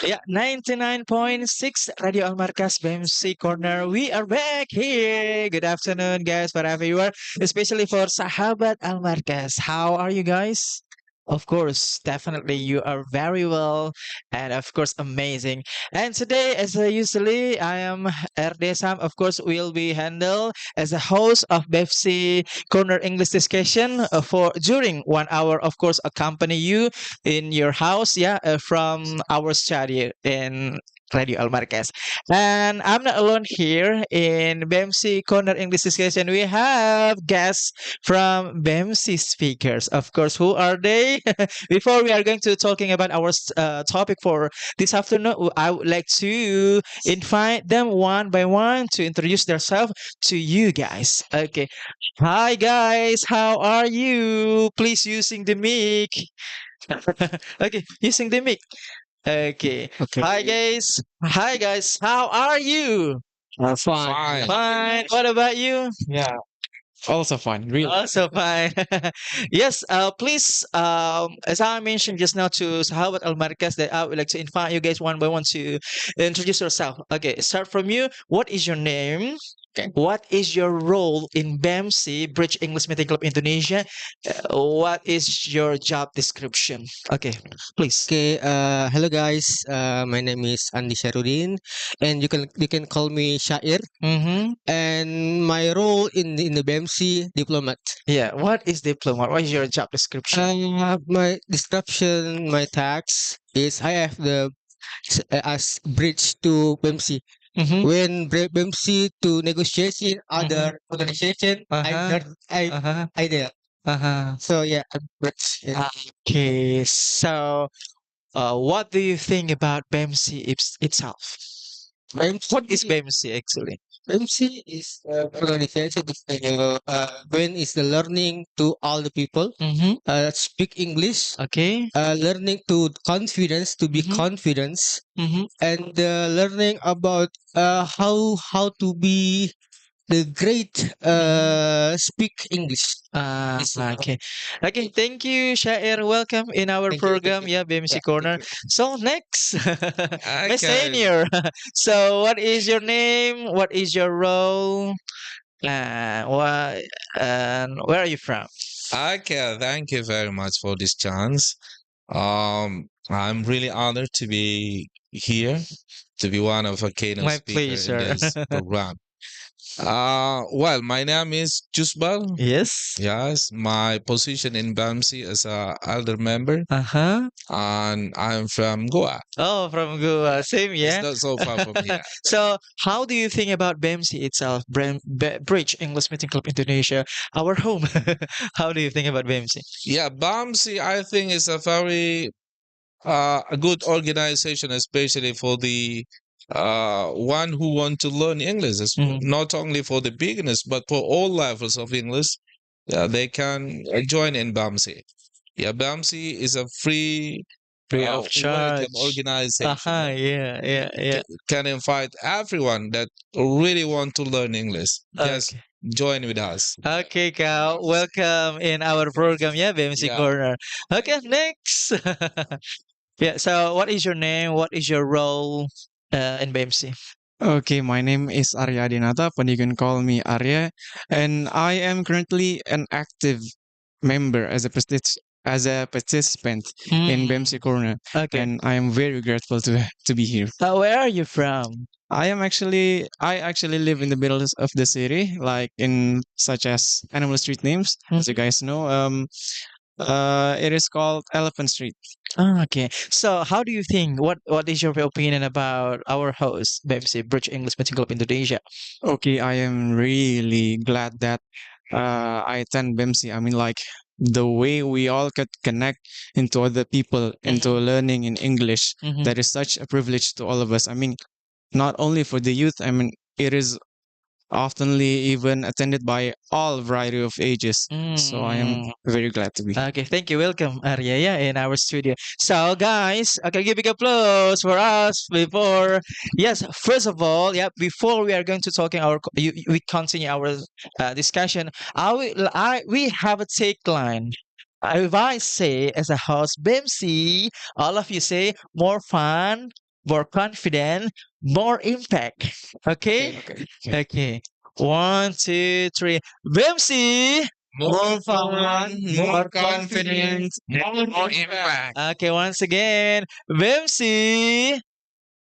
Yeah, 99.6 Radio Al-Markaz Bemci Corner. We are back here. Good afternoon, guys, wherever you are, especially for Sahabat Al-Markaz. How are you guys? Of course, definitely you are very well and of course amazing. And today, as usually, I am RD Sam. Of course, will be handled as a host of BFC Corner English discussion for during 1 hour. Of course, accompany you in your house, yeah, from our study in Radio Almarquez. And I'm not alone here in BMC Corner English Discussion. We have guests from BMC speakers. Of course, who are they? Before we are going to talking about our topic for this afternoon, I would like to invite them one by one to introduce themselves to you guys. Okay. Hi guys, how are you? Please using the mic. Okay, using the mic. Okay. Okay. Hi guys. Hi guys. How are you? Fine. Fine. Fine. What about you? Yeah. Also fine. Really. Also fine. Yes, please, as I mentioned just now to Sahabat Al Marquez, that I would like to invite you guys one by one to introduce yourself. Okay, start from you. What is your name? Okay. What is your role in BEMC, Bridge English Meeting Club Indonesia? What is your job description? Okay, please. Okay. Hello guys. My name is Andi Syarudin, and you can call me Syair. Mm-hmm. And my role in the BMC diplomat. Yeah, what is diploma? What is your job description? My description, my tax is I have the as bridge to BMC. Mm-hmm. When BMC to negotiation other organization, Uh-huh. Uh-huh. I there. Uh-huh. So yeah, I'm bridge. Yeah. Okay, so what do you think about BEMC itself? What is BMC BEMC actually? MC is organization is when is the learning to all the people Mm-hmm. speak English, Okay. learning to confidence to be Mm-hmm. confidence, Mm-hmm. and learning about how to be the great speak English. This is Okay. Okay, thank you, Shair. Welcome in our thank you, program, yeah, yeah, BMC thank Corner. you. So next, my Okay. senior. So what is your name? What is your role? What and where are you from? Okay. Thank you very much for this chance. I'm really honored to be here, to be one of a keynote My speaker in pleasure. this program. Well, my name is Jusbal. Yes. Yes, my position in BAMSI is a elder member, Uh-huh. and I'm from Goa. Oh, from Goa. Same, It's yeah. not so far from here. So, how do you think about BEMC itself, Bridge English Meeting Club Indonesia, our home? How do you think about BEMC? Yeah, BAMSI, I think, is a very a good organization, especially for the one who want to learn English. It's Mhm. not only for the beginners, but for all levels of English. Yeah, they can join in BAMSI. Yeah, BAMSI is a free, Free of welcome charge. organization. Uh-huh, yeah, yeah, yeah. Can invite everyone that really want to learn English. Just Okay. join with us. Okay, Kyle. Welcome in our program, yeah, BMC Yeah. Corner. Okay, next. Yeah, so what is your name? What is your role in BMC? Okay, my name is Arya Dinata, but you can call me Arya, and I am currently an active member as a participant in BEMC Corner, Okay. and I am very grateful to be here. Where are you from? I actually live in the middle of the city, like in such as animal street names, as you guys know. It is called Elephant Street. Okay. So, how do you think? What is your opinion about our host, BMC Bridge English Meeting Club Indonesia? Okay, I am really glad that I attend BEMC. I mean, like the way we all could connect into other people, into learning in English. Mhm. That is such a privilege to all of us. I mean, not only for the youth. I mean, it is oftenly even attended by all variety of ages. So I am very glad to be. Okay, thank you. Welcome, Arya, yeah, in our studio. So, guys, okay, give big applause for us before. Yes, first of all, yeah, before we are going to talking we continue our discussion. We have a tagline. If I say as a host, Bemci, all of you say more fun, more confident, more impact. Okay? Okay. Okay. One, two, three. Bemci! More fun, more confidence, more impact. Okay, once again. Bemci!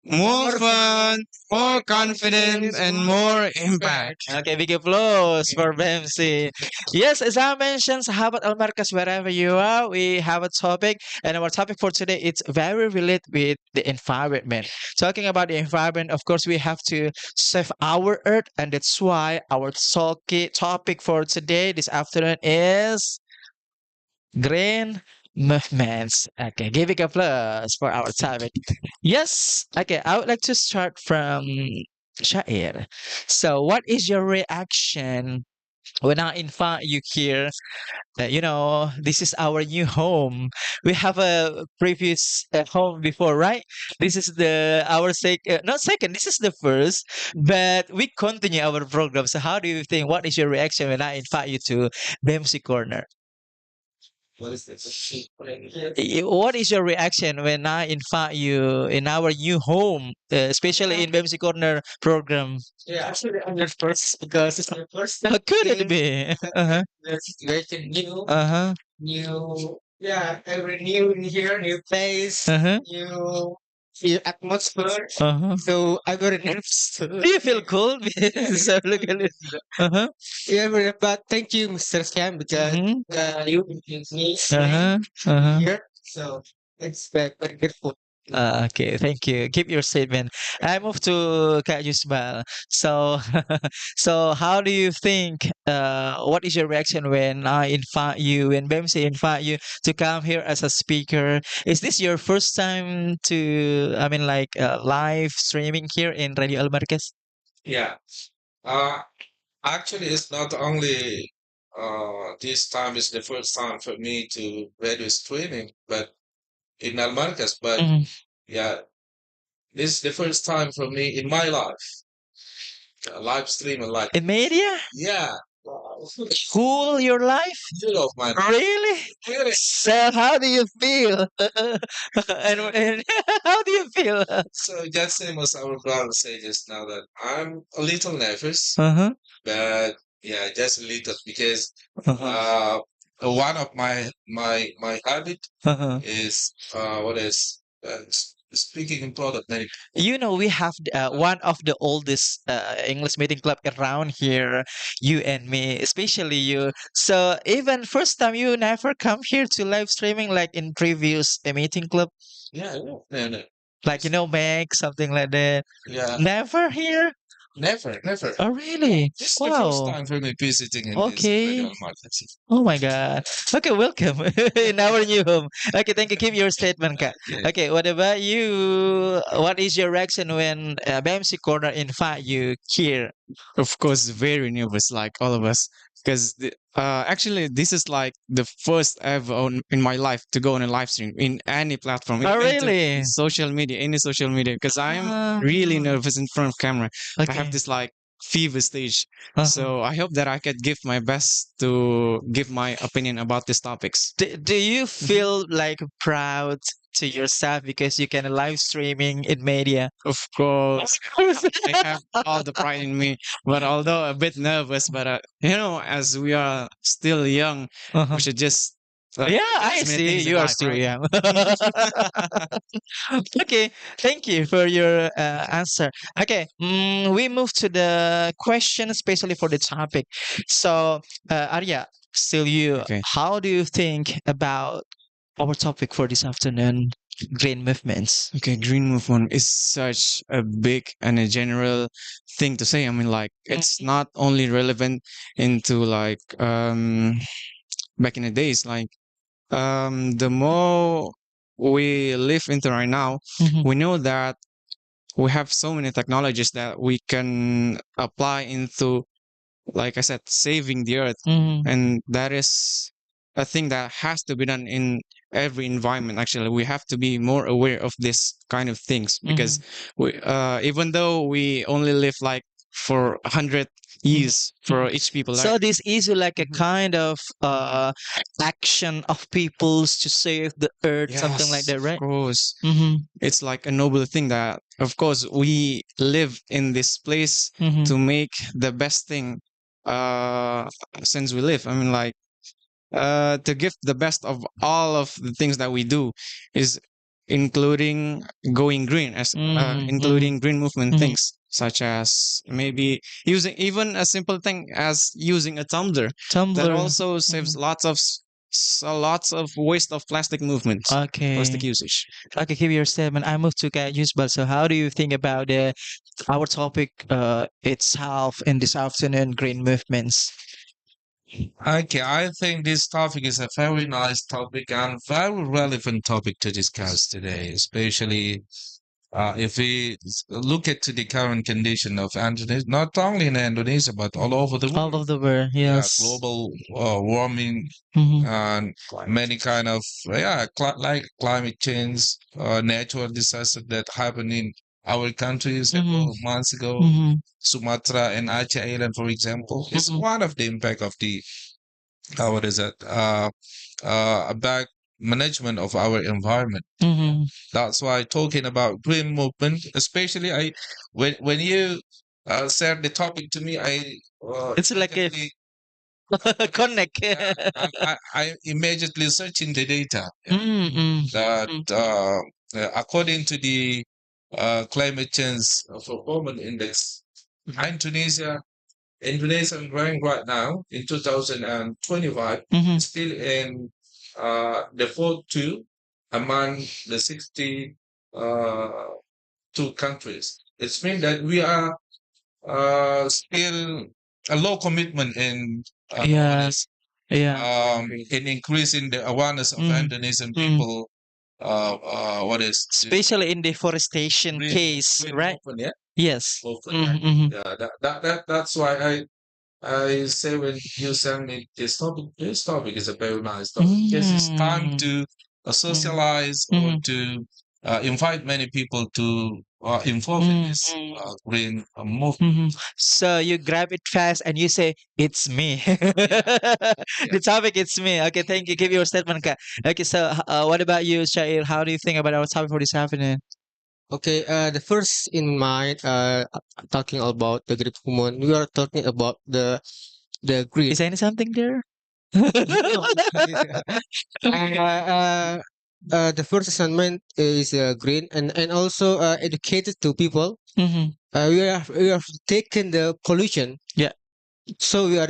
More fun, more confidence, and more impact. Okay, big applause for Bemsi. Yes, as I mentioned, Sahabat Al-Markas, wherever you are, we have a topic, and our topic for today it's very related with the environment. Talking about the environment, of course, we have to save our earth, and that's why our topic for today, this afternoon, is green movements. Okay, give it a plus for our topic. Yes, okay, I would like to start from Shair. So, what is your reaction when I invite you here? This is our new home. We have a previous home before, right? This is the our not second. This is the first, but we continue our program. So, how do you think? What is your reaction when I invite you to Bemsi Corner? What is your reaction when I invite you in our new home, especially in Bemsi Corner program? Yeah, actually, I'm not first because it's my first How could it thing. be? Uh-huh. That's very new, Uh-huh. yeah, every new in here, new place, Uh-huh. new atmosphere. Uh-huh. So I'm very nervous. Do you feel cool? So look at it. Uh-huh. Yeah, but thank you, Mr. Scam, because Mhm. you introduced me Uh-huh. Uh-huh. here. So it's very grateful. Okay, thank you. Keep your statement. I move to Kak Yusbal. So, so how do you think? What is your reaction when I invite you, when Bemsi invite you to come here as a speaker? Is this your first time to? I mean, like live streaming here in Radio Al Marquez? Yeah. Uh, Actually, it's not only this time is the first time for me to radio streaming, but in Almarcas, but Mhm. yeah, this is the first time for me in my life, live streaming like In media? yeah, Cool your life? you know, man. Really? Really? So how do you feel? And how do you feel? So just same as our brother said just now that I'm a little nervous, Uh-huh. but yeah, just a little because Uh-huh. one of my habit Uh-huh. is what is speaking in product name. We have one of the oldest English meeting club around here, you and me, especially you. So even first time you never come here to live streaming like in previous meeting club, Yeah, yeah, no, like Meg, something like that. yeah, Never here. never, never. Oh really? This is the first Wow. time for me visiting in this Okay. radio market. Oh my God. Okay, welcome in our new home. Okay, thank you. Keep your statement, Kak. Okay. Okay, what about you? What is your reaction when BMC Corner invite you here? Of course, very nervous, like all of us, because actually this is like the first ever in my life to go on a live stream in any platform, Oh, even to really? social media, any social media, because I'm Ah, really nervous in front of camera. I have okay. this like fever stage, Uh-huh. so I hope that I could give my best to give my opinion about these topics. Do you feel like proud to yourself because you can live streaming in media? Of course, I have all the pride in me, but although a bit nervous, but as we are still young, Uh-huh. we should just Yeah, take I as many see. things in You are life, still right? young. Okay, thank you for your answer. Okay, we move to the question, especially for the topic. So, Arya, still you. Okay. How do you think about our topic for this afternoon? Green movements. Okay, green movement is such a big and a general thing to say. I mean, like it's not only relevant into like back in the days, like the more we live into right now, Mhm. we know that we have so many technologies that we can apply into, like I said, saving the earth. Mhm. And that is a thing that has to be done in every environment. Actually, we have to be more aware of this kind of things because even though we only live like for 100 years for each people. So Like, this is like a Mhm. kind of action of peoples to save the earth, something like yes, that, of right? course. Mm-hmm. It's like a noble thing that, of course, we live in this place Mm-hmm. to make the best thing uh since we live. I mean, like, to give the best of all of the things that we do is including going green, as Mm-hmm. including green movement Mhm. things, such as maybe using even a simple thing as using a tumbler that Tumblr. also saves lots of waste of plastic movements, plastic Okay. usage. Okay, give your statement. I move to Usbal. So how do you think about our topic itself in this afternoon, green movements? Okay, I think this topic is a very nice topic and very relevant topic to discuss today, especially if we look at to the current condition of Indonesia, not only in Indonesia but all over the All world. of the world, Yeah, yes. global warming Mm-hmm. and many kind of like climate change, natural disaster that happened in our countries Mm-hmm. several months ago. Mm-hmm. Sumatra and Aceh Island, for example, is Mm-hmm. one of the impact of the what is it? About management of our environment. Mm-hmm. That's why talking about green movement, especially when you said the topic to me, I It's like a immediately connect. I immediately searching the data Mm-hmm. that according to the climate change performance index, Indonesia Indonesian rank right now in 2025 Mm-hmm. is still in the 42 among the 60 two countries. It's mean that we are still a low commitment in what Yeah. is in increasing the awareness of Mm-hmm. Indonesian Mm-hmm. people. What is this Especially in deforestation case, green right? movement? Yeah, Yes. movement. Mm-hmm. Mm-hmm. Yeah, that's why I say when you send me this topic is a very nice topic because it's time Mm-hmm. to socialize or Mm-hmm. to invite many people to involve in this Mm-hmm. green movement. Mhm. So you grab it fast and you say, "It's me." Yeah. The topic, it's me. Okay, thank you. Give your statement, Kak. Okay, so what about you, Shail? How do you think about our topic for this afternoon? Okay, the first in mind, talking about the Greek woman, we are talking about the Is green. there any something there? No. The first assignment is green and also educated to people. Mhm. We have taken the pollution. Yeah. So we are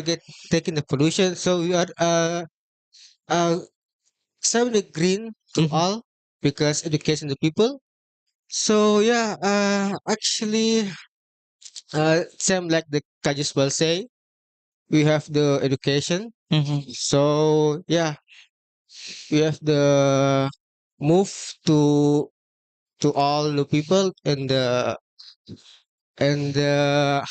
taking the pollution. So we are serving the green to Mhm. all because education the people. So yeah, actually, same like the Kajus will say, we have the education. Mhm. So yeah, we have the move to all the people and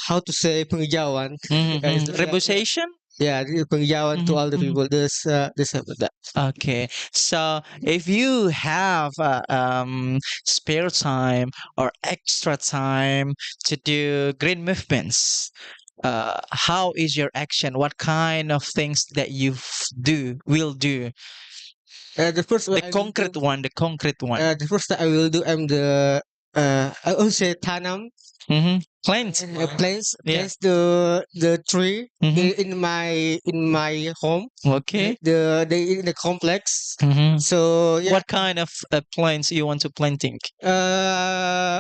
how to say penghijauan. Is Mhm. yeah, yeah, Rebutation? yeah, the penghijauan to Mhm. all the Mhm. people. This have that. Okay, so if you have spare time or extra time to do green movements, how is your action? What kind of things that you will do? The first one The I will do. concrete one, the concrete one. The first thing I will do. I will say tanam. Mm-hmm. Plants. Yeah. Plants the tree Mm-hmm. in my home. Okay. In the complex. Mm-hmm. So yeah, What kind of plants you want to planting? uh,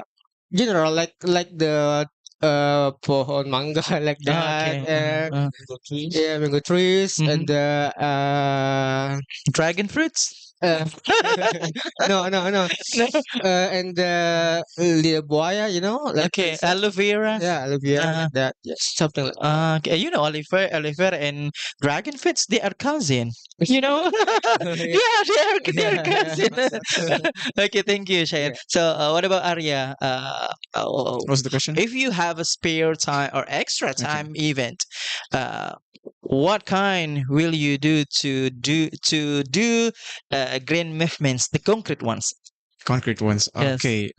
general like the pohon mangga like Ah, that. okay. Yeah, mango trees Mhm. and the Dragon fruits? uh, no no no No. and the buaya, like Okay, this. aloe vera. Yeah, Olivia, Uh, like that. Yes, something like that. okay, aloe vera and dragon fruits, they are cousin. You know? Yeah, they are Yeah. cousin. Okay, thank you, Shayan. Yeah. So, what about Arya? What's the question? If you have a spare time or extra Okay. time event, uh, what kind will you do to do green movements, the concrete ones? Concrete ones. Yes. Okay.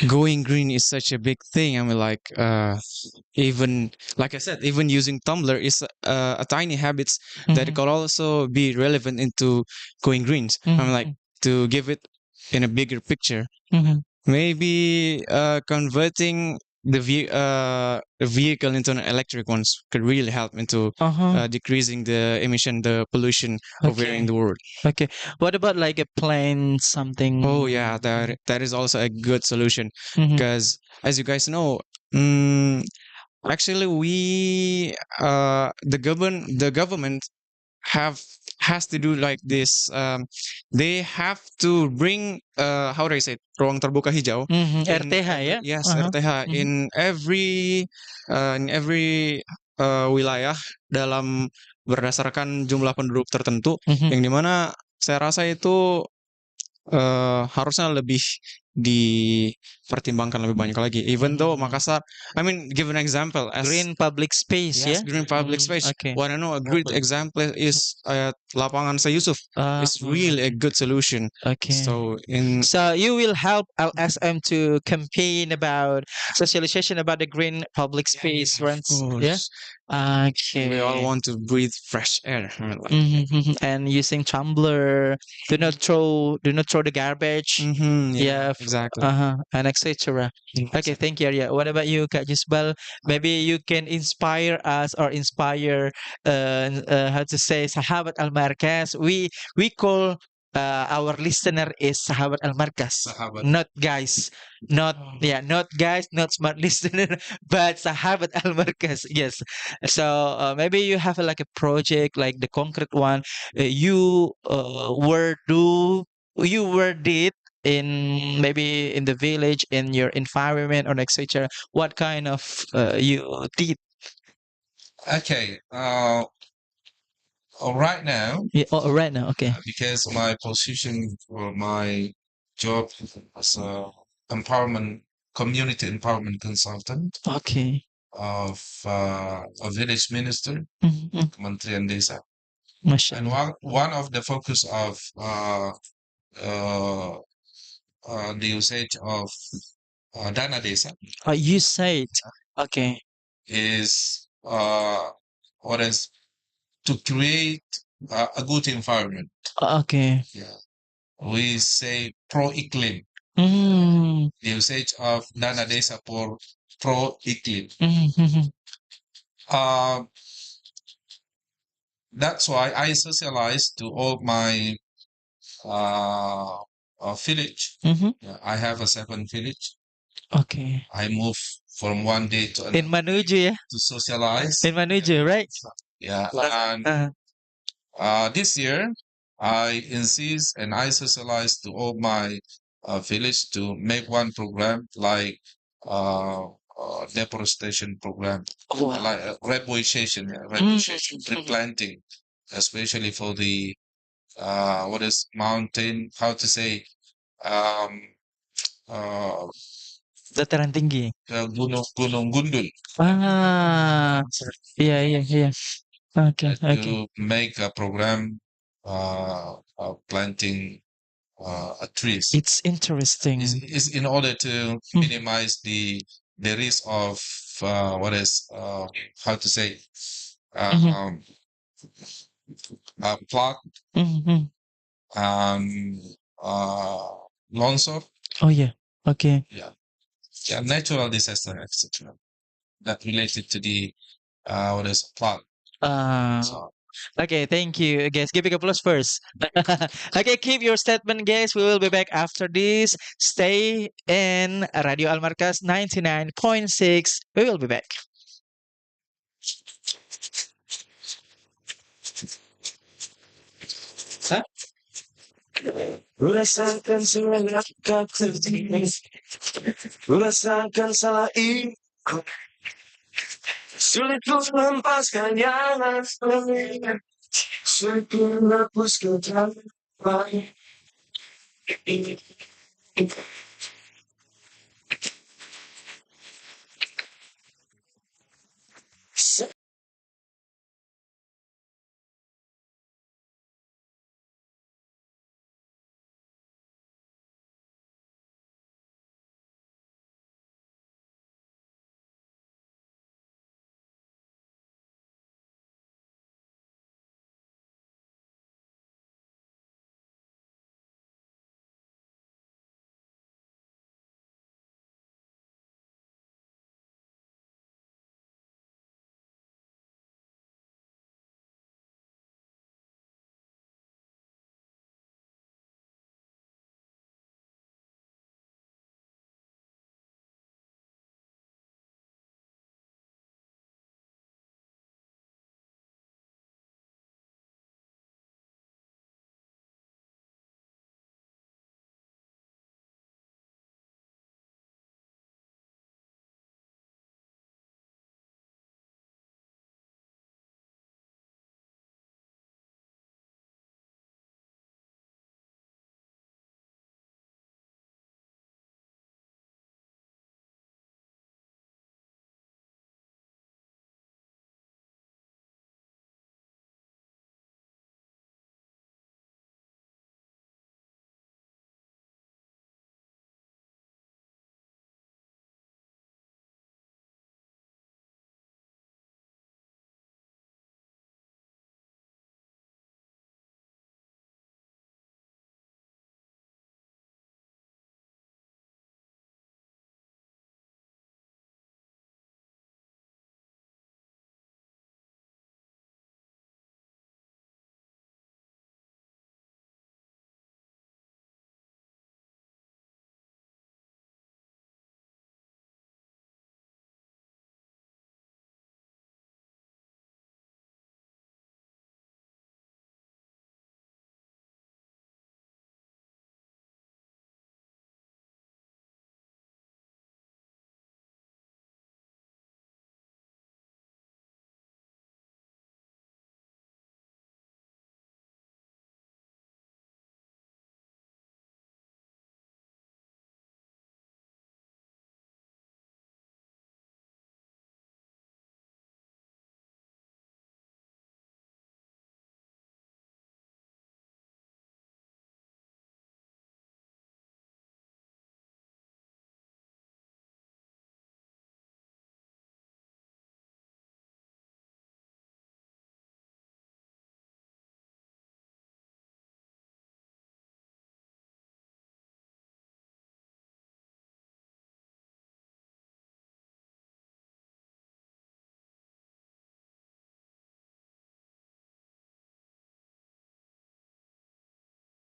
going green is such a big thing. I mean, like, even like I said, even using Tumblr is a tiny habits that Mhm. could also be relevant into going greens. I mean, like, to give it in a bigger picture, Mhm. maybe converting the vehicle into an electric ones could really help into Uh-huh. decreasing the emission, the pollution over here in Okay. the world. Okay. What about like a plane something? Oh yeah, that is also a good solution Mhm. because, as you guys know, mm, actually we the government have has to do like this. They have to bring how do I say it? Ruang terbuka hijau Mhm. in RTH every, ya? yes, Uh-huh. RTH Mhm. in every wilayah dalam berdasarkan jumlah penduduk tertentu, Mhm. yang dimana saya rasa itu harusnya lebih dipertimbangkan lebih banyak lagi. Even though Makassar, I mean, give an example as Green public space yes, ya? green public space. Okay. What I know a great example is lapangan Sayusuf. It's really a good solution. Okay. So in So you will help LSM to campaign about socialization about the green public space, right? Yeah. course, Okay. we all want to breathe fresh air. I mean, like, Mhm. And using Tumblr, do not throw the garbage. yeah, Yeah. exactly. And etc. Okay, thank you, Arya. What about you, Kak Jusbal? Maybe you can inspire us or inspire how to say Sahabat Al-Markaz. We call our listener is Sahabat Al-Markaz. Sahabat. Not guys. Not yeah, not guys, not smart listener, but Sahabat Al-Markaz. Yes. So maybe you have like a project like the concrete one you were did in maybe in the village in your environment or etc. What kind of you did? Okay. Right now, Yeah, oh, right now, okay. because my position or my job as community empowerment consultant Okay. of a village minister, Mhm. Kementerian Desa, and Mashallah. one of the focus of uh, the usage of Dana Desa Oh, you said okay. is what is to create a good environment. Okay. Yeah. We say pro-iklim, Mm. the usage of Dana Desa for pro-iklim. Mhm. Uh, that's why I socialize to all my uh, village. Mhm. Yeah, I have a 7 village. Okay. I move from one day to In another Manuju ya? to socialize. In Manuju, right? Yeah, and this year I insist and I socialize to all my village to make one program like deforestation program, Wow. like reforestation, yeah, reforestation, replanting, especially for the what is mountain? How to say? Um, uh, Dataran tinggi. Gunung Gunung Gundul Iya, iya, iya. Okay, okay. to make a program planting trees. It's interesting. Is in order to minimize the risk of what is how to say um, flood Mhm. and longsor, Oh yeah. Okay. yeah, yeah, natural disaster, etc. That related to the what is flood. So Okay, thank you, guys. Give a applause first. Okay, keep your statement, guys. We will be back after this. Stay in Radio Almarkas 99.6. We will be back. Huh? Rasakan segala kekecewaan. Rasakan salah ikut. Sulit untuk melepaskan yang asli. Sulit menghapuskan tanpa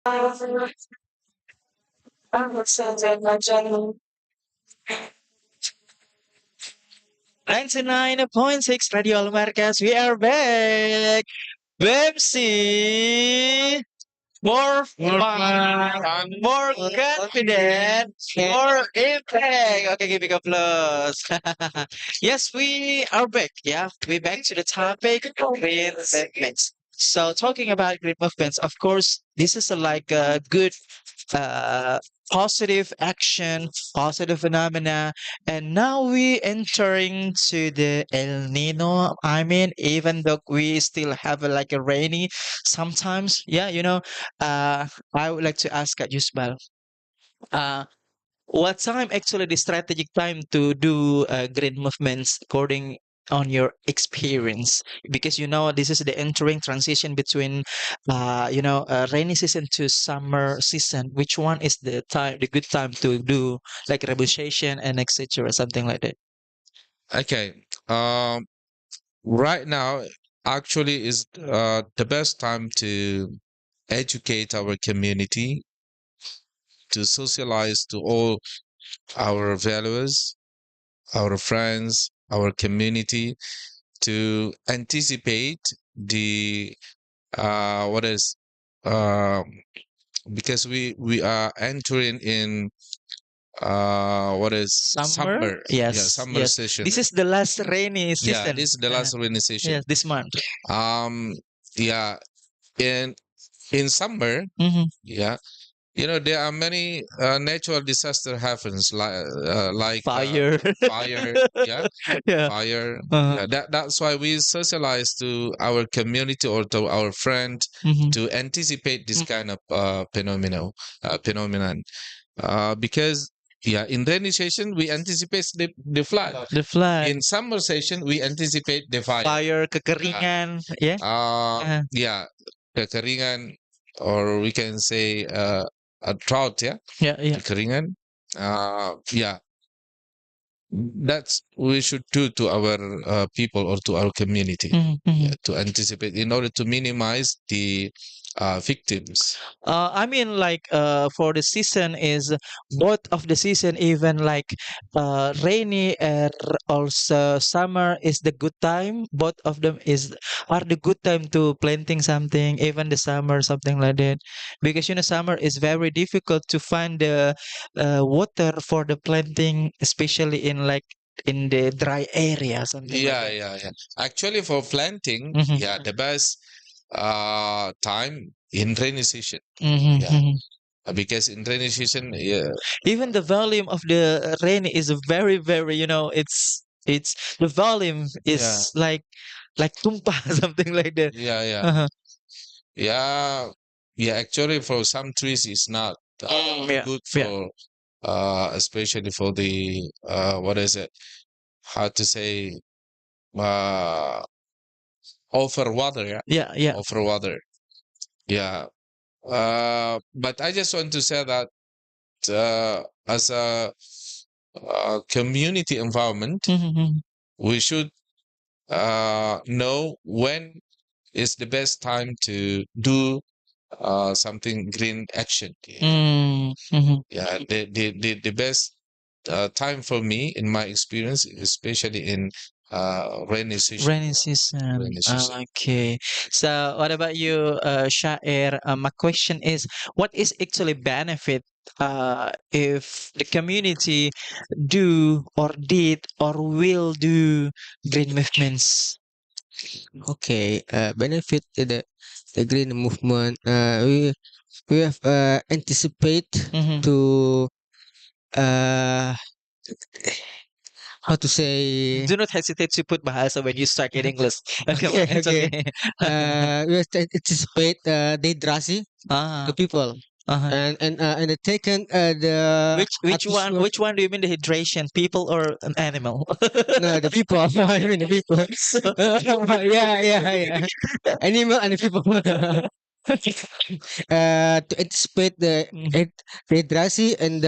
.6 Radio Al-Markas, we are back. Bemci, more fun, more confident, more impact. Okay, give me applause. Yes, we are back. Yeah, we back to the topic green movements. So talking about green movements, of course, this is like a good uh, positive action, positive phenomena. And now we entering to the El Nino. I mean, even though we still have like a rainy sometimes, yeah, I would like to ask at Yusbal, uh, what time actually the strategic time to do green movements according on your experience? Because this is the entering transition between rainy season to summer season. Which one is the good time to do like revolution and etc. something like that? Okay. Right now actually is the best time to educate our community, to socialize to all our values, our friends, our community, to anticipate the what is uh, because we are entering in what is Summer, summer, yeah, yes, summer yes. session. This is the last rainy Yeah, season. this is the last rainy session. Yes, this month. Um, yeah, in summer, Hmm. yeah, there are many natural disaster happens like Fire. fire, yeah, Yeah. fire. Uh-huh. Yeah, that's why we socialize to our community or to our friend Hmm. to anticipate this kind of phenomenon. Because yeah, in rainy session we anticipate the flood. The flood, In summer session we anticipate the fire. fire, kekeringan, yeah. Uh, Yeah, kekeringan, or we can say a drought, yeah, yeah, yeah. kekeringan. Yeah, that's we should do to our people or to our community, Mhm, mhm. yeah, to anticipate in order to minimize the victims. I mean, like, for the season is both of the season, even like, rainy and also summer is the good time. Both of them are the good time to planting something, even the summer, something like that. Because summer is very difficult to find the water for the planting, especially in like in the dry area, something like Yeah, that. yeah, yeah. Actually, for planting, Mhm, yeah, the best time in rainy season. mhm, Yeah, mhm. because in rainy season, yeah, Even the volume of the rain is very very it's the volume yeah, is like tumpah something like that. yeah, yeah, Uh-huh. yeah, yeah. Actually, for some trees, it's not Yeah, good yeah, for especially for the what is it? How to say uh over water? Yeah, yeah, yeah. over water. Yeah. But I just want to say that as a community environment, Mhm, we should know when is the best time to do something green action. mhm. Mhm. Yeah, the best time for me, in my experience, especially in rainy season. Rainy season. Rainy season. Okay. So what about you, Shair? My question is, what is actually benefit if the community do or did or will do green movements? Okay, benefit the green movement. We have anticipate Mhm. to uh how to say. Do not hesitate to put bahasa when you start in English. Okay, Okay, it's okay. okay. We have to anticipate dehydracy Ah, to people, uh-huh. and they taken the atmosphere. Which one do you mean the hydration? People or an animal? No, the people. I mean the people. Yeah, yeah, yeah. Animal and the people. To anticipate Mhm, the hydracy and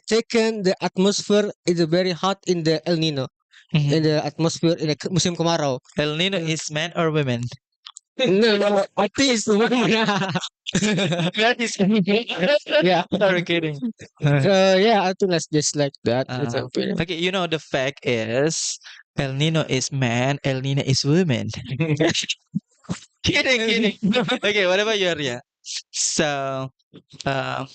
taken the atmosphere is very hot in the El Nino, in mhm. the atmosphere in the musim kemarau. El Nino Uh, is men or women? no, no, I think it's the woman. That is Yeah. sorry kidding. Yeah, I think that's just like that. It's Uh, a- okay, you know the fact is El Nino is man, El Nina is woman. Kidding, kidding. Okay, what about you, Arya? So,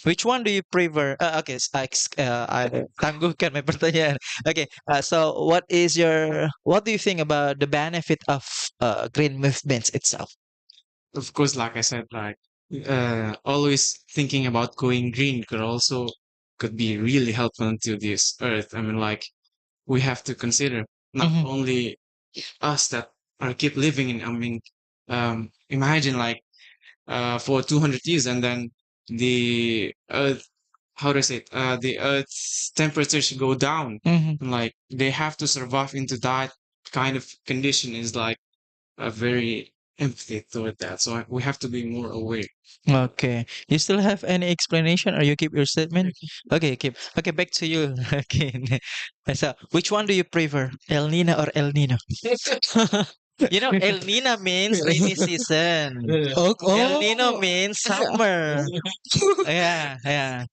which one do you prefer? Okay, I tangguhkan my pertanyaan. Okay, so what do you think about the benefit of green movements itself? Of course, like I said, like always thinking about going green could be really helpful to this earth. I mean, like we have to consider not Mhm. only us that are keep living in. I mean, imagine like for 200 years and then the earth, how do I say it? The earth's temperature should go down. Mhm. Like they have to survive into that kind of condition is like a very empathy toward that. So we have to be more aware. Okay. You still have any explanation or you keep your statement? Okay, keep. Okay, back to you again. So, which one do you prefer? El Nino or El Nino? You know, El Nino means rainy season. Oh, El Nino oh. means summer. Yeah, yeah.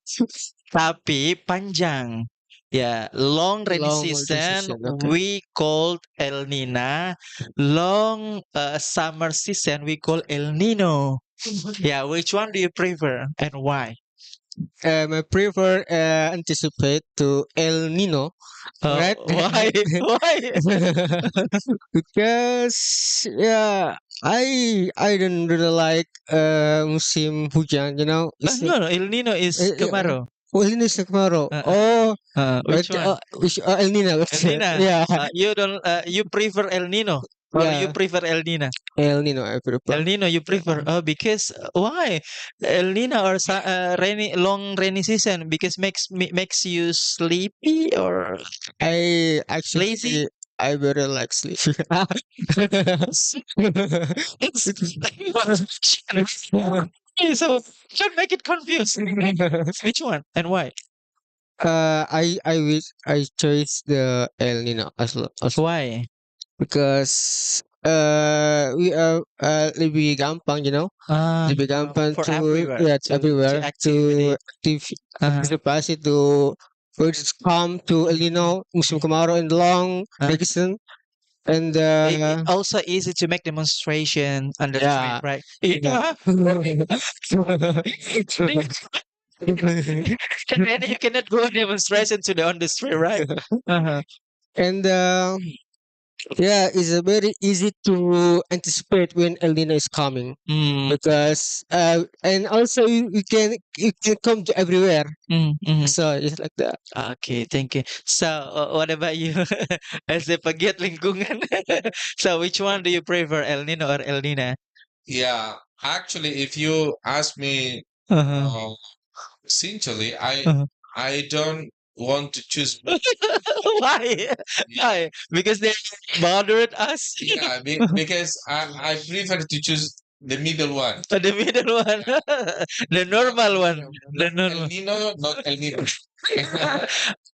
Tapi panjang. Yeah, long rainy Long season decision. Okay. we called El Nina. Long summer season we call El Nino. Yeah, which one do you prefer and why? I prefer anticipate to El Nino, right? Why? Why? Because yeah, I don't really like musim hujan. You know, it's No, no, El Nino is kemarau. oh, El Nino is tomorrow. Uh, Oh, which one? El Nino. El Nina. Yeah, You don't. You prefer El Nino or you yeah. prefer El Nina? El Nino I El prefer. Nino you prefer? Oh, because why? El Nino or long rainy season because makes you sleepy or I actually lazy? I very like sleep. It's okay, so don't make it confusing. Which one and why? I wish I chose the El Nino as Why? because we are lebih gampang, you know, lebih gampang For to everywhere yeah to everywhere to activity. active Uh, antisipasi to first come to El Nino musim kemarau in the long uh, season and it also easy to make demonstration on the street, yeah. right? Yeah. And then you cannot go demonstration to the on the street, right? Uh-huh. And yeah, it's very easy to anticipate when El Nino is coming Mm, because and also you can come to everywhere. mm. So it's like that. Okay, thank you. So, what about you as a pegiat lingkungan? So, which one do you prefer, El Nino or El Nina? Yeah, actually, if you ask me, Uh-huh. essentially, Uh-huh. I don't want to choose. Why? Why? Because they bothered us. Yeah, because I prefer to choose the middle one. The middle one, the normal one, the Not El normal. Nino, not El Nino.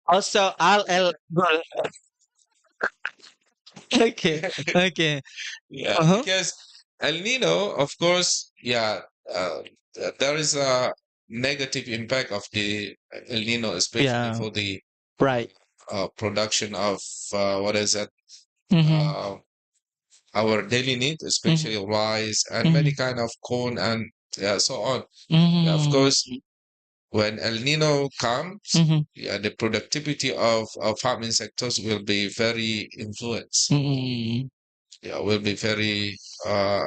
Also, okay, okay. Yeah, Uh-huh. because El Nino, of course, yeah, there is a negative impact of the El Nino, especially Yeah, for the right. production of what is it? Mm-hmm. Uh, our daily need, Mm-hmm. especially rice and Mm-hmm. many kind of corn and so on. Yeah, of Mm-hmm. course, when El Nino comes, Mm-hmm. yeah, the productivity of farming sectors will be very influenced. Mm-hmm. Yeah, will be very uh,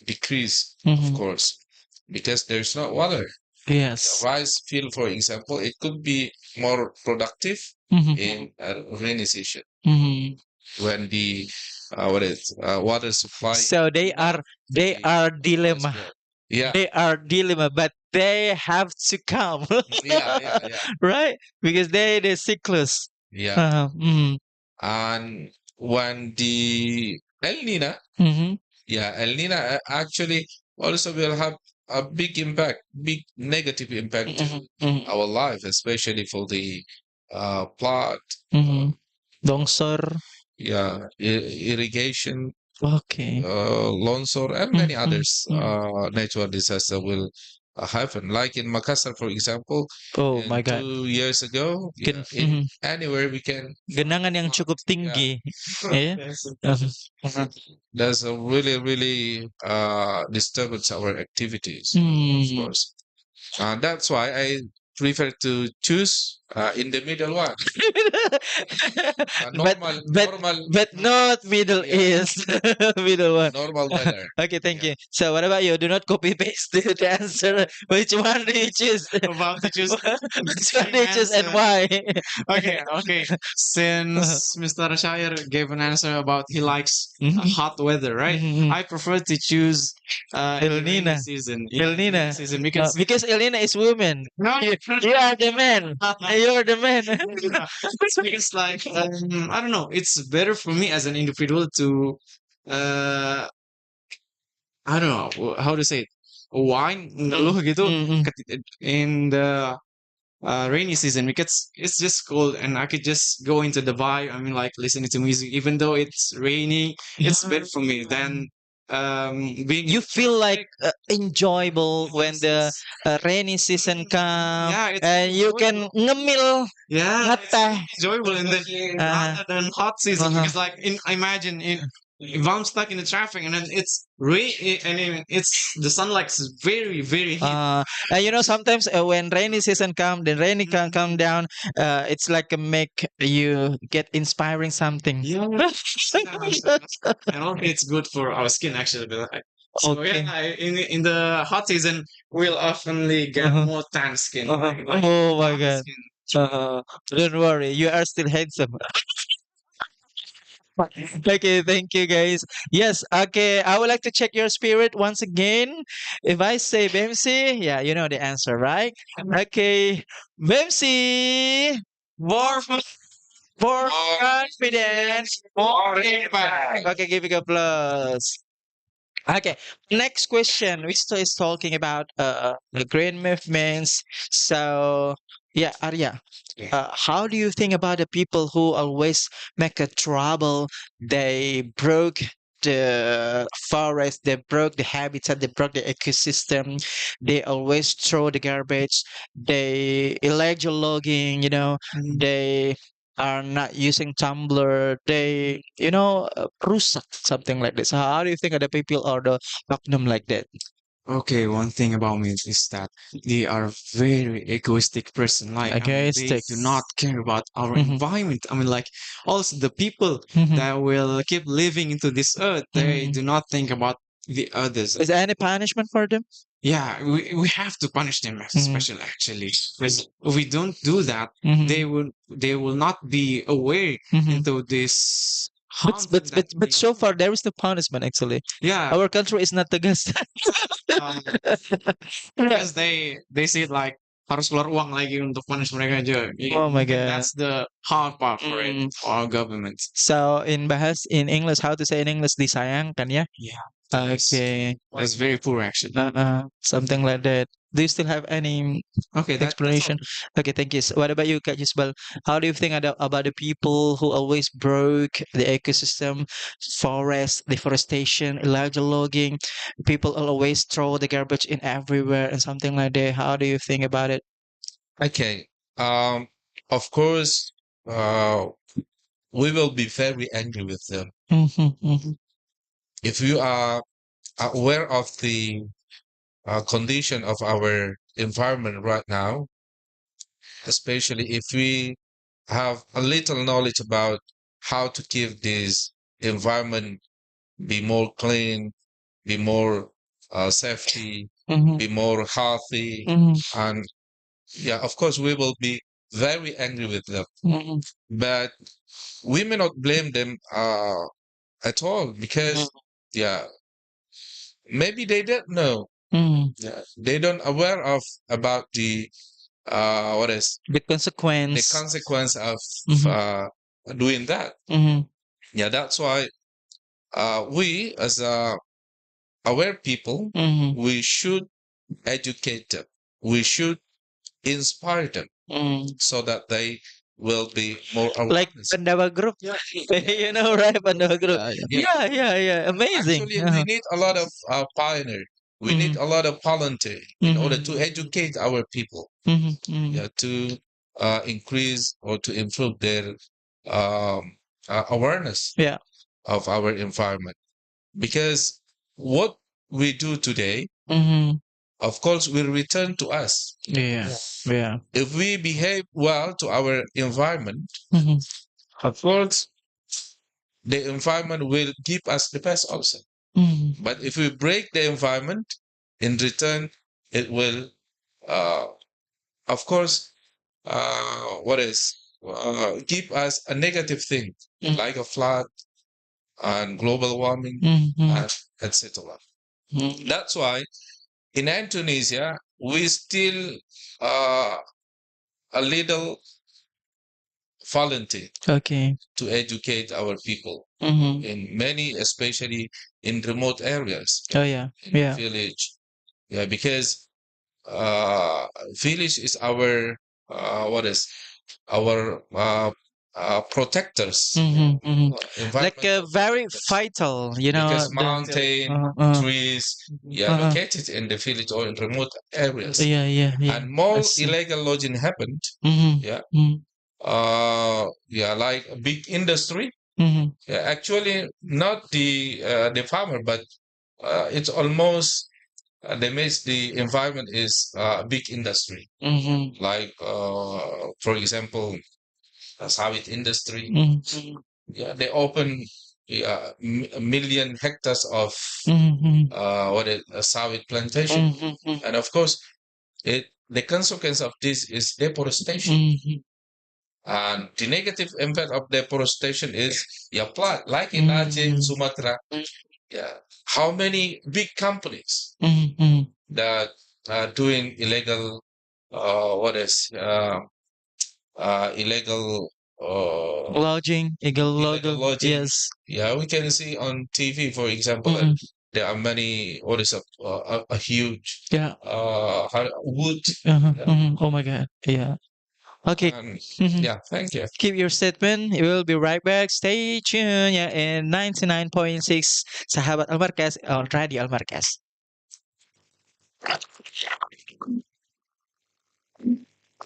decreased, of Mm-hmm. course, because there's no water. Yes. Rice field, for example, it could be more productive Mm-hmm. in a rainy season Mm-hmm. when the water supply So they is are is dilemma. more. Yeah, They are dilemma, but they have to come, yeah, right? Because they the cyclus. yeah. Mm, And when the El Nina, mm-hmm, yeah, El Nina actually also will have a big impact, big negative impact mm-hmm, to mm-hmm, our life, especially for the plant, mm-hmm. Longsor. yeah, irrigation Okay. longsor, and many Mm, mm, others mm. natural disaster will happen. Like in Makassar, for example, Oh my God. 2 years ago, yeah, Gen in anywhere we can, genangan yang cukup yeah, tinggi. Ya. Mhm. there's a really, really disturbance our activities, of Hmm. course. That's why I prefer to choose in the middle one, but normal, but normal, but not Middle yeah, East. Middle one. normal weather. Okay, thank Yeah. you. So what about you? Do not copy paste the answer. Which one do you choose? About to choose Which the one do same you choose and answer. why? Okay. Since Mr. Shire gave an answer about he likes Mhm. hot weather, right? Mhm. I prefer to choose in El the rainy Nina. season. El In the rainy Nina. season because Because El Nina is woman. no, You are the man. You are the man. it's like I don't know. It's better for me as an individual to uh I don't know how to say it. Wine ngeluh gitu Mm-mm. in the rainy season because it's just cold and I could just go into the vibe. I mean, like listening to music, even though it's raining, it's better for me than being in You the feel like traffic. enjoyable when Yes, the it's rainy season come yeah, it's and you can enjoyable. ngemil Yeah, it's ngeteh. enjoyable, and then Uh-huh. rather than hot season, Uh-huh. because like imagine if I'm stuck in the traffic and then it's rain and then it's the sunlight is very heat. And sometimes when rainy season come, then rainy can come down. It's like a make you get inspiring something. Yeah, and also it's good for our skin actually. But so Okay. yeah, in the hot season we'll oftenly get Uh-huh. more tan skin, Uh-huh. like Oh my dark God. skin. Don't worry, you are still handsome. Okay, thank you guys. Yes, okay. I would like to check your spirit once again. If I say Bemci, yeah, you know the answer, right? Okay. Bemci, more more confidence, more impact. Okay, give it a plus. Okay, next question. We still is talking about the green movements. So yeah, Arya, how do you think about the people who always make a trouble? They broke the forest, they broke the habitat, they broke the ecosystem. They always throw the garbage. They illegal logging. They are not using Tumblr. They, rusak something like this. How do you think other people are the them like that? Okay, one thing about me is that they are very egoistic person. Like, I mean, they Egoistic. do not care about our Mhm, environment. I mean, like, also the people mhm, that will keep living into this earth, they mhm. do not think about the others. Is there any punishment for them? Yeah, we have to punish them, Mhm, especially actually, because if we don't do that, mhm, they will not be aware mhm. into this But harmful but that but they but so do. far there is no punishment actually. Yeah, Our country is not the guest. um, Yeah. because they see it like harus keluar uang lagi untuk punish mereka aja. Oh my Mungkin God. that's the hard part for it, Mm. for our government. So in English, how to say in English disayangkan ya? Yeah, that's Okay. that's very poor actually. Something like that. Do you still have any Okay, that's all. explanation? Okay, thank you. So what about you, Kak Jisbal? How do you think about the people who always broke the ecosystem, forest, deforestation, illegal logging? People always throw the garbage in everywhere and something like that. How do you think about it? Okay. Um, of course, uh, we will be very angry with them. Mhm, mhm, If you are aware of the condition of our environment right now, especially if we have a little knowledge about how to keep this environment be more clean, be more safety, mhm, be more healthy, mhm, and yeah, of course, we will be very angry with them. mhm, But we may not blame them at all because, yeah, maybe they don't know. mhm. Yeah, they don't aware of about the what is The the consequence. consequence of Mhm, uh, doing that. mhm, Yeah, that's why we as aware people, mhm, we should educate them. We should inspire them mhm, so that they will be more Like awareness. Pandawa Group, you know, right? Pandawa Group. Yeah. Yeah. Amazing. Actually, we need a lot of pioneer. We need a lot of volunteer in order to educate our people. Yeah, to increase or to improve their um, awareness Yeah. of our environment. Because what we do today, of course, will return to us. Yeah. Yeah. If we behave well to our environment, of course, the environment will give us the best also. But if we break the environment, in return, it will, uh, of course, give us a negative thing like a flood and global warming, and etc. That's why in Indonesia we still a little volunteer Okay. to educate our people in many, especially in remote areas, Oh yeah. in Yeah. village. Yeah, because village is our what is our protectors, Like environmental very protectors. vital, you know. Because mountain, trees, yeah, located in the village or in remote areas, Yeah. and I more see. illegal lodging happened. Yeah, yeah, like a big industry. Yeah, actually, not the farmer, but it's almost the environment is a big industry. Like for example, sawit industry. Yeah, they open a million hectares of sawit plantation, and of course, the consequence of this is deforestation. And the negative impact of deforestation is yeah, flood, like in Aceh, in Sumatra. Yeah, how many big companies that are doing illegal, illegal Lodging, illegal illegal lodging. yes. Yeah, we can see on TV, for example, there are many. What is a huge Yeah. wood? Oh my God. Yeah. Okay. Yeah, thank you. Keep your statement. We will be right back. Stay tuned. Yeah, in 99.6 Sahabat Al-Markas on Radio Al-Markas.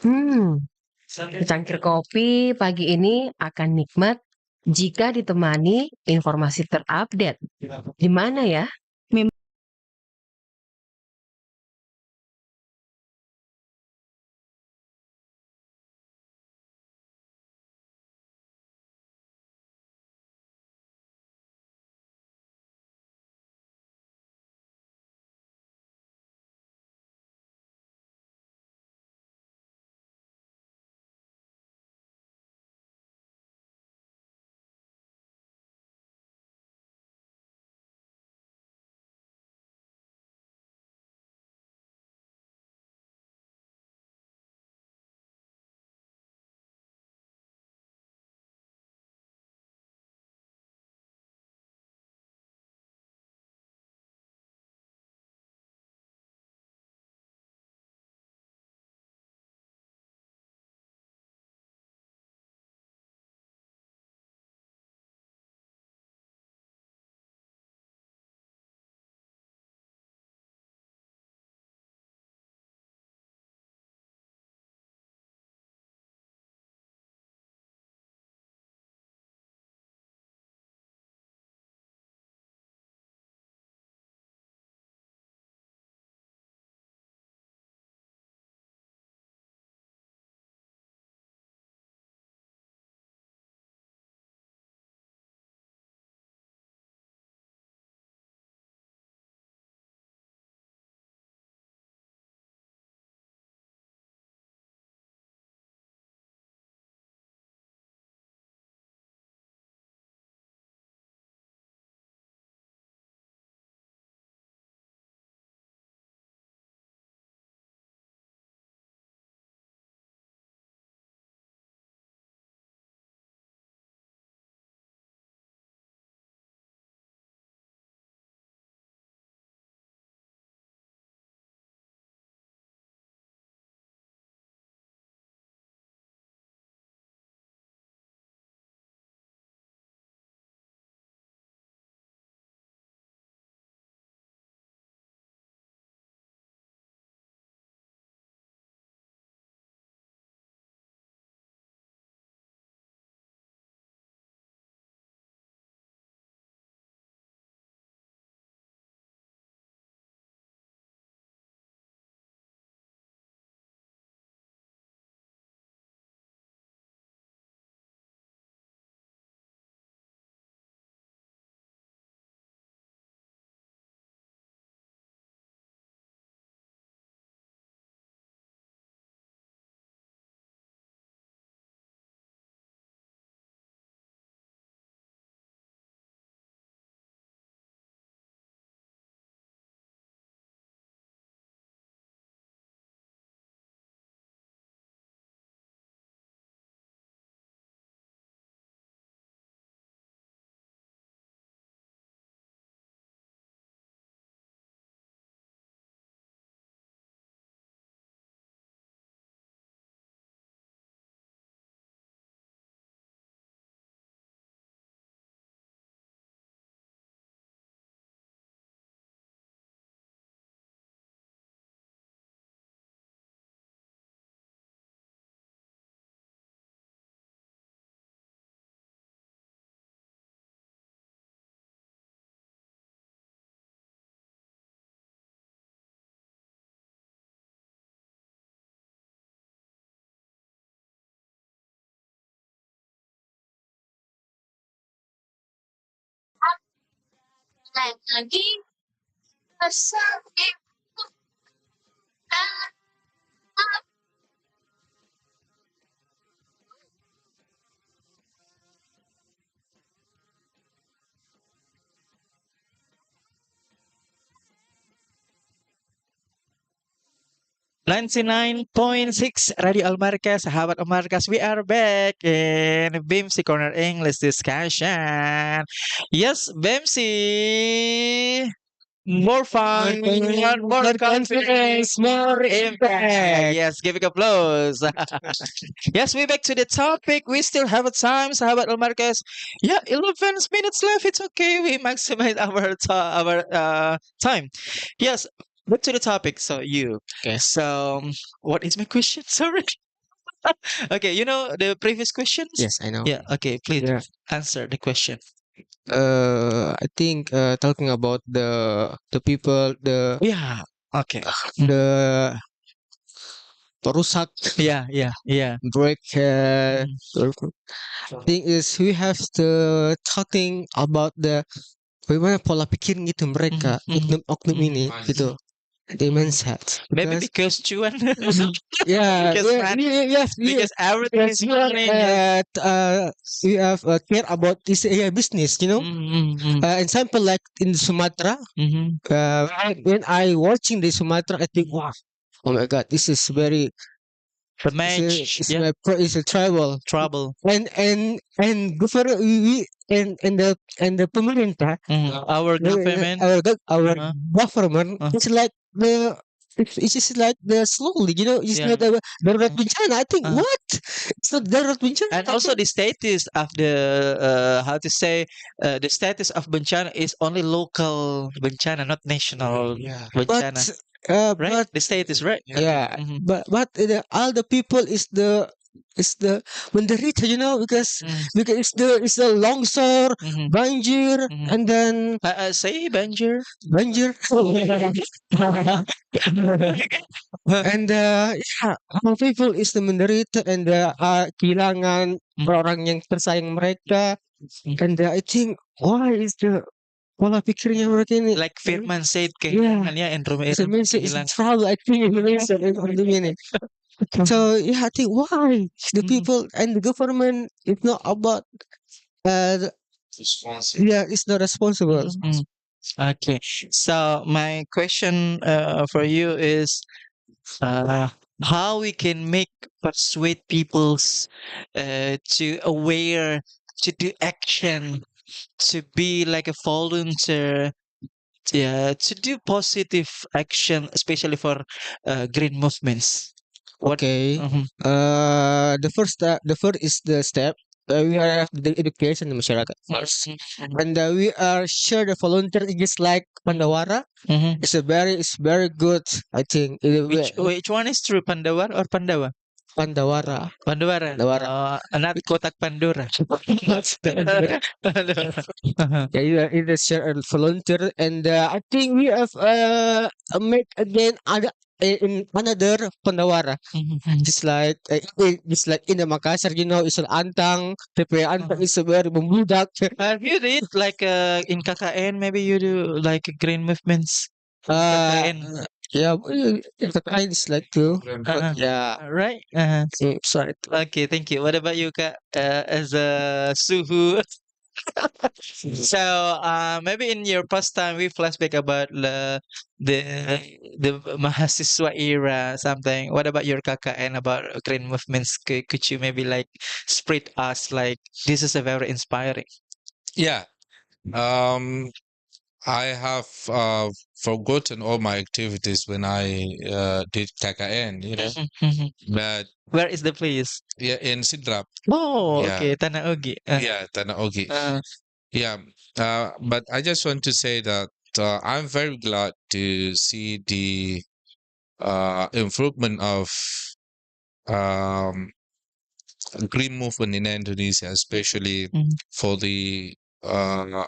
Hmm, secangkir kopi pagi ini akan nikmat jika ditemani informasi terupdate. Gimana ya? 99.6 Radio Al-Markas, sahabat Al-Markas, we are back in Bemci Corner English discussion. Yes, Bemci. More fun, more confidence, more impact. Yes, giving applause. Yes, we back to the topic. We still have a time, sahabat Al-Markas. Yeah, 11 minutes left. It's okay. We maximize our time. Yes, back to the topic. So you. Okay. So what is my question? Sorry. Okay, you know the previous questions? Yes, I know. Yeah, okay, please Yeah. answer the question. I think talking about the people, Yeah. Okay. the perusak Yeah. break. Mm. Thing is we have to talking about bagaimana pola pikir gitu mereka oknum ini gitu. The mindset. Maybe because Chuan. Yeah, Because money. yes, Because everything is money. we have care about this business, you know. Example like in Sumatra, when I watching the Sumatra, I think, wow, oh my God, this is very, The match. it's, Yeah. it's a travel, Trouble. and government and the pemerintah, Our government. our Uh, government, uh. it's like it's just like the slowly, you know, it's Yeah. not the darurat bencana. I think Uh. what? It's not darurat bencana. And also the status of the how to say the status of bencana is only local bencana, not national bencana. Right? But The status, right? yeah, Mhm. but all the people is the menderita, you know, because it's the longsor, Mhm. banjir, Mhm. and then Say banjir. banjir, and yeah, our people is the menderita and kehilangan orang yang tersayang mereka, and I think why is the pola pikirnya mereka ini Like Firman said, yeah, kehilangan ya, it's a it's kehilangan. trouble, I think, in Indonesia ini. So yeah, I think why the people and the government is not about uh it's not responsible. Mhm. Okay. So my question for you is how we can make persuade people's to aware to do action to be like a volunteer, yeah, to do positive action, especially for green movements. What? Okay. Mhm. The first is the step. We have the education in masyarakat first, and we are sure the volunteer is just like Pandawara. Mhm. It's very good. I think Which one is true, Pandawar or Pandawa? Pandawara. Pandawara. Pandawara. Not Kotak Pandora. Uh-huh. Yeah, it is share a volunteer, and I think we have make again other in another Pandawara. Mhm. Just like in the Makassar, you know, it's an antang. Pepe antang is a very membudak. Have you read like in KKN? Maybe you do like green movements. KKN. Yeah, the kind is like too. Uh-huh. Yeah, Right. Uh-huh. sorry. Okay, thank you. What about you, Kak? As a Suhu. So, maybe in your past time, we flashback about the the mahasiswa era, something. What about your KKN about green movements? Could you maybe like spread us like this is a very inspiring. Yeah. I have forgotten all my activities when I did KKN, you know. Mhm. But Where is the place? yeah, in Sidrap. Oh, Yeah. okay, Tanah Ogi. Yeah, Tanah Ogi. Uh, Yeah. But I just want to say that I'm very glad to see the improvement of um, green movement in Indonesia, especially for the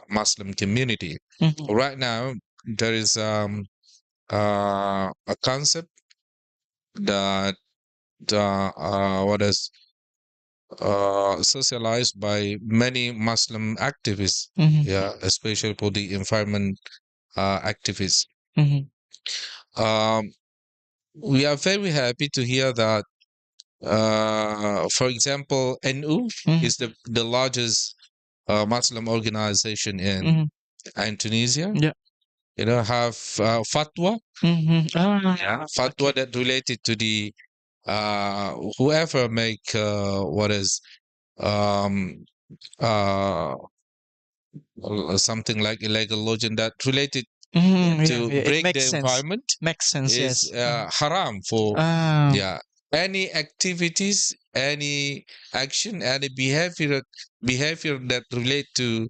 Muslim community. mhm. Right now, there is a concept that what is socialized by many Muslim activists, yeah, especially for the environment activists. Um, we are very happy to hear that, for example, NU is the largest Muslim organization in Tunisia. Yeah. You know, have fatwa, Ah, fatwa that related to the whoever make what is um uh something like illegal lodging that related yeah, to yeah, it break the makes sense. environment Makes sense, is yes. haram for, Ah, yeah, any activities, any action, any behavior that relate to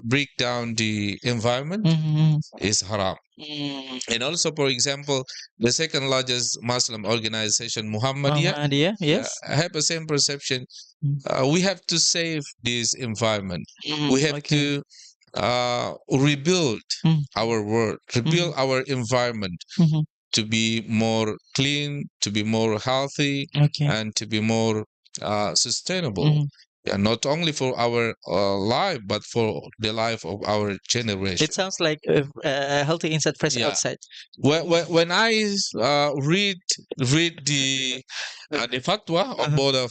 break down the environment is haram. And also, for example, the second largest Muslim organization, Muhammadiyah, Muhammadiyah, yes. have the same perception. Mm. We have to save this environment. We have Okay. to rebuild Mm. our world, rebuild our environment Mhm. to be more clean, to be more healthy, Okay. and to be more sustainable. Mhm. Yeah, not only for our life, but for the life of our generation. It sounds like healthy inside, fresh Yeah. outside. When I read the fatwa of both of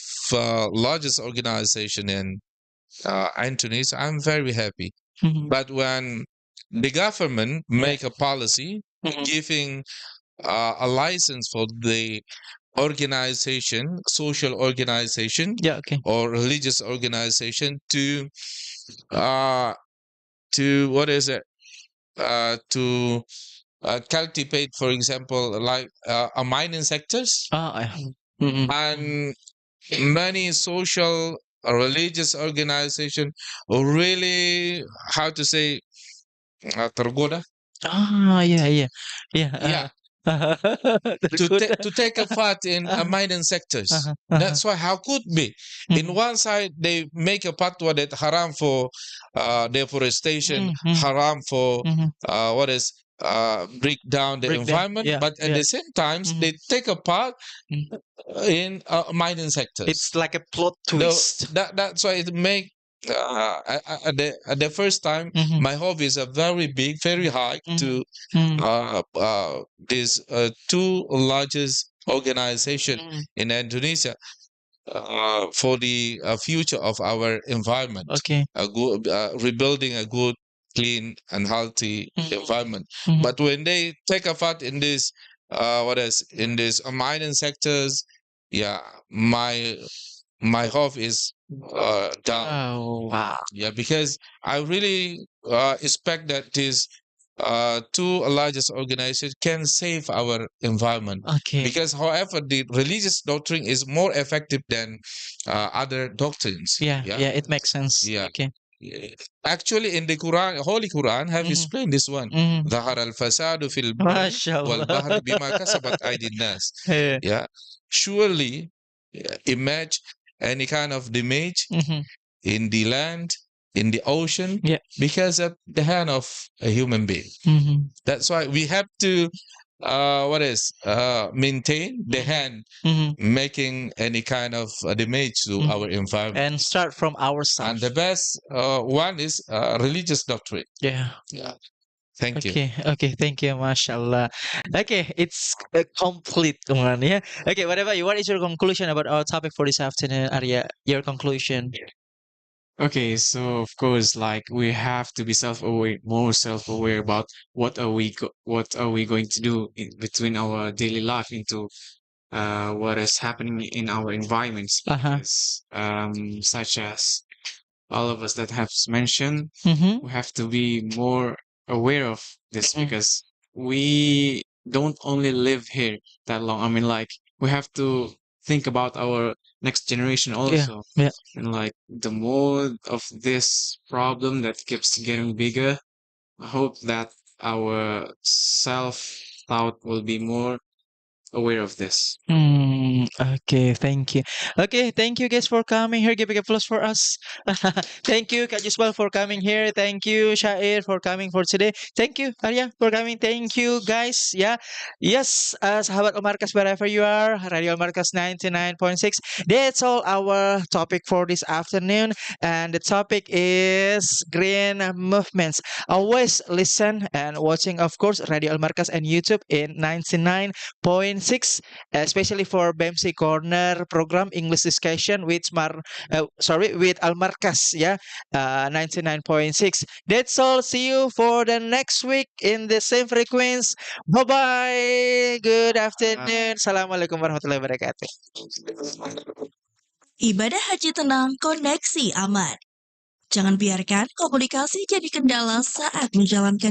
largest organization in Tunisia, I'm very happy. Mhm. But when the government make a policy Mhm. giving a license for the organization, social organization, Yeah, okay. or religious organization uh, to what is it? To cultivate, for example, like a mining sectors, Ah, mhm. and many social religious organization really, how to say, tergoda, Ah, yeah, yeah, yeah, yeah. to Tergoda. to take a part in Uh-huh, mining sectors. uh-huh. That's why how could be in Mhm. one side they make a fatwa that haram for deforestation, Mhm. haram for Mhm. what is break down the Break them. environment, Yeah, but at yeah. the same times Mhm. they take a part Mhm. in mining sectors. It's like a plot Though twist. that's why it make at the first time Mhm. my hope is a very big, very high Mhm. to Mhm. these two largest organization Mhm. in Indonesia for the future of our environment, Okay. rebuilding a good, clean, and healthy Mhm. environment. Mhm. But when they take a part in this, what is in this mining sectors, yeah, my hope is down. Oh, wow. Yeah, because I really expect that these two largest organizations can save our environment. Okay. Because, however, the religious doctrine is more effective than other doctrines. Yeah, Yeah, yeah, it makes sense. yeah. Okay. Yeah. Actually, in the Quran, Holy Quran, have Mhm. explained this one. Mhm. ظهر الفساد في البر والبحر MashaAllah. بما كسبت أيدي الناس. Yeah. Yeah, surely, imagine any kind of damage Mhm. in the land, in the ocean, Yeah. because of the hand of a human being. Mhm. That's why we have to maintain the hand Mhm. making any kind of damage to Mhm. our environment. And start from And ourselves. the best one is religious doctrine. Yeah. Yeah. Thank you. Okay, okay, thank you, mashallah. Okay, it's a complete one, yeah. Okay, whatever you, what is your conclusion about our topic for this afternoon, Arya? Your conclusion. Okay, so of course, like we have to be self-aware, more self-aware about what are we going to do in between our daily life into what is happening in our environments, Uh-huh. because such as all of us that have mentioned, Mm-hmm. we have to be more aware of this, Mhm. because we don't only live here that long. I mean, like we have to think about our next generation Yeah, also. yeah. And like the more of this problem that keeps getting bigger, I hope that our self thought will be more aware of this. Okay, thank you. Okay, thank you guys for coming here. Give a applause for us. Thank you, Kak Jusbal, for coming here. Thank you, Shair, for coming for today. Thank you, Arya, for coming. Thank you, guys. Yeah, yes, sahabat Markas, wherever you are, Radio Markas 99.6. That's all our topic for this afternoon, and the topic is green movements. Always listen and watching, of course, Radio Markas and YouTube in 99.6, especially for Bemci Corner program English discussion with with Al-Markas, yeah, 99.6. That's all. See you for the next week in the same frequency. Bye bye. Good afternoon. Assalamualaikum warahmatullahi wabarakatuh. Ibadah haji tenang, koneksi aman. Jangan biarkan komunikasi jadi kendala saat menjalankan